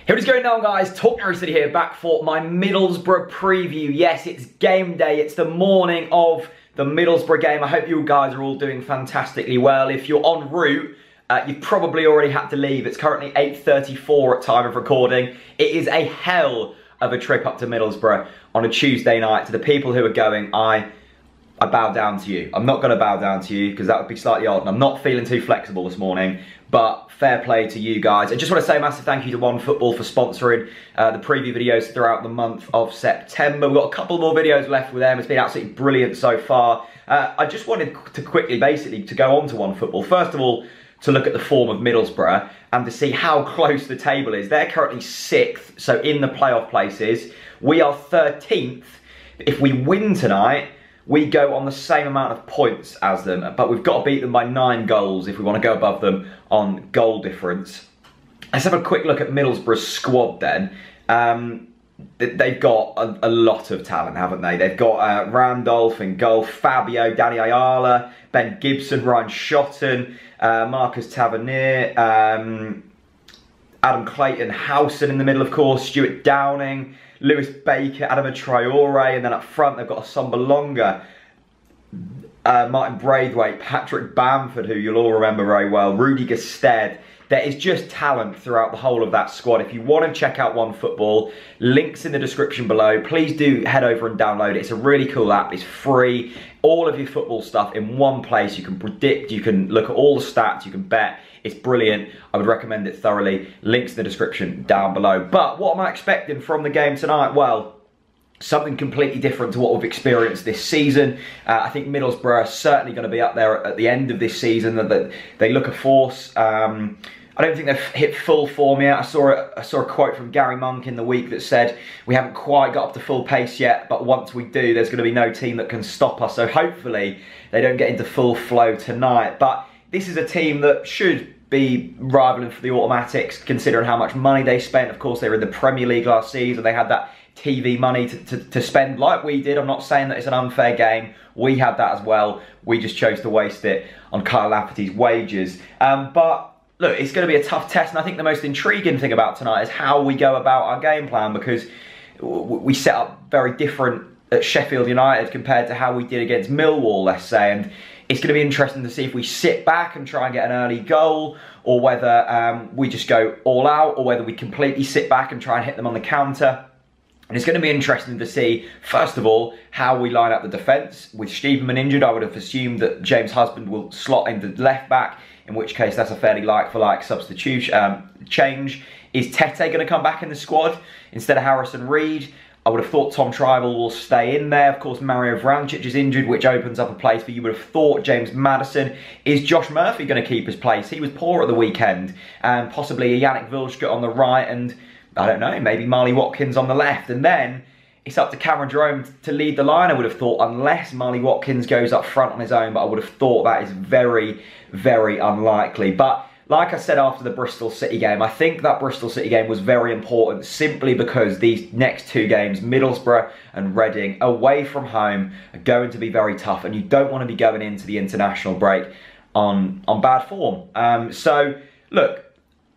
What is going on, guys? TalkNorwichCity here, back for my Middlesbrough preview. Yes, it's game day. It's the morning of the Middlesbrough game. I hope you guys are all doing fantastically well. If you're en route, you've probably already had to leave. It's currently 8:34 at time of recording. It is a hell of a trip up to Middlesbrough on a Tuesday night. To the people who are going, I bow down to you. I'm not going to bow down to you because that would be slightly odd, and I'm not feeling too flexible this morning, but fair play to you guys. I just want to say a massive thank you to OneFootball for sponsoring the preview videos throughout the month of September. We've got a couple more videos left with them. It's been absolutely brilliant so far. I just wanted to quickly, basically, to go on to OneFootball. First of all, to look at the form of Middlesbrough and to see how close the table is. They're currently 6th, so in the playoff places. We are 13th. If we win tonight, we go on the same amount of points as them, but we've got to beat them by 9 goals if we want to go above them on goal difference. Let's have a quick look at Middlesbrough's squad then. They've got a lot of talent, haven't they? They've got Randolph in goal, Fabio, Danny Ayala, Ben Gibson, Ryan Shotton, Marcus Tavernier, Adam Clayton, Howson in the middle, of course, Stuart Downing, Lewis Baker, Adama Traore, and then up front they've got Asomba Longa, Martin Braithwaite, Patrick Bamford, who you'll all remember very well, Rudy Gestead. There is just talent throughout the whole of that squad. If you want to check out OneFootball, links in the description below. Please do head over and download it. It's a really cool app. It's free. All of your football stuff in one place. You can predict, you can look at all the stats, you can bet. It's brilliant. I would recommend it thoroughly. Links in the description down below. But what am I expecting from the game tonight? Well, something completely different to what we've experienced this season. I think Middlesbrough are certainly going to be up there at the end of this season. That they look a force. I don't think they've hit full form yet. I saw a quote from Gary Monk in the week that said, we haven't quite got up to full pace yet, but once we do, there's going to be no team that can stop us. So hopefully they don't get into full flow tonight. But this is a team that should be rivaling for the automatics, considering how much money they spent. Of course, they were in the Premier League last season. They had that TV money to spend like we did. I'm not saying that it's an unfair game. We had that as well. We just chose to waste it on Kyle Lafferty's wages. But look, it's going to be a tough test, and I think the most intriguing thing about tonight is how we go about our game plan, because we set up very different at Sheffield United compared to how we did against Millwall, let's say, and it's going to be interesting to see if we sit back and try and get an early goal, or whether we just go all out, or whether we completely sit back and try and hit them on the counter. And it's going to be interesting to see, first of all, how we line up the defence. With Stevenman injured, I would have assumed that James Husband will slot into left back, in which case that's a fairly like-for-like substitution change. Is Tete going to come back in the squad instead of Harrison Reed? I would have thought Tom Tribal will stay in there. Of course, Mario Vrancic is injured, which opens up a place for, you would have thought, James Maddison. Is Josh Murphy going to keep his place? He was poor at the weekend. And possibly a Yannick Vilschke on the right, and I don't know, maybe Marley Watkins on the left. And then it's up to Cameron Jerome to lead the line, I would have thought, unless Marley Watkins goes up front on his own, but I would have thought that is very, very unlikely. But like I said after the Bristol City game, I think that Bristol City game was very important simply because these next 2 games, Middlesbrough and Reading, away from home, are going to be very tough, and you don't want to be going into the international break on bad form. So, look,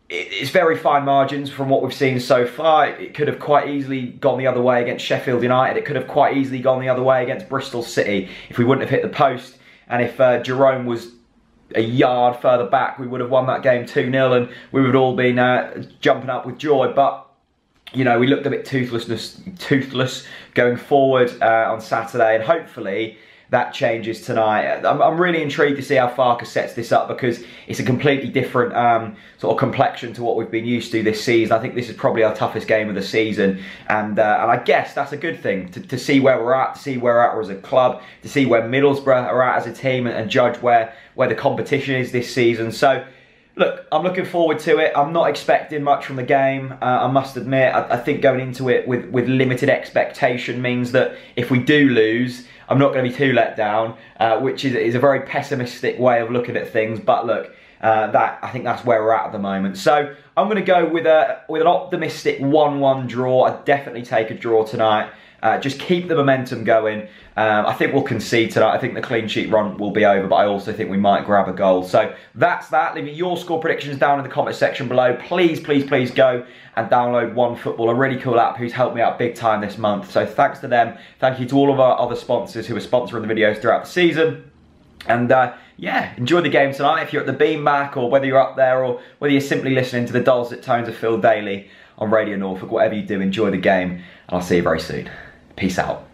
it's very fine margins from what we've seen so far. It could have quite easily gone the other way against Sheffield United. It could have quite easily gone the other way against Bristol City if we wouldn't have hit the post. And if Jerome was a yard further back, we would have won that game 2-0, and we would all been jumping up with joy. But, you know, we looked a bit toothless going forward on Saturday, and hopefully that changes tonight. I'm really intrigued to see how Farke sets this up, because it's a completely different sort of complexion to what we've been used to this season. I think this is probably our toughest game of the season, and I guess that's a good thing, to see where we're at, to see where we're at as a club, to see where Middlesbrough are at as a team, and judge where the competition is this season. So, look, I'm looking forward to it. I'm not expecting much from the game, I must admit. I think going into it with limited expectation means that if we do lose, I'm not going to be too let down, which is a very pessimistic way of looking at things. But look, I think that's where we're at the moment. So I'm going to go with an optimistic 1-1 draw. I'd definitely take a draw tonight. Just keep the momentum going. I think we'll concede tonight. I think the clean sheet run will be over, but I also think we might grab a goal. So that's that. Leave me your score predictions down in the comment section below. Please, please, please go and download OneFootball, a really cool app who's helped me out big time this month. So thanks to them. Thank you to all of our other sponsors who are sponsoring the videos throughout the season. And yeah, enjoy the game tonight. If you're at the Beanback, or whether you're up there, or whether you're simply listening to the dulcet tones of Phil Daly on Radio Norfolk, whatever you do, enjoy the game. And I'll see you very soon. Peace out.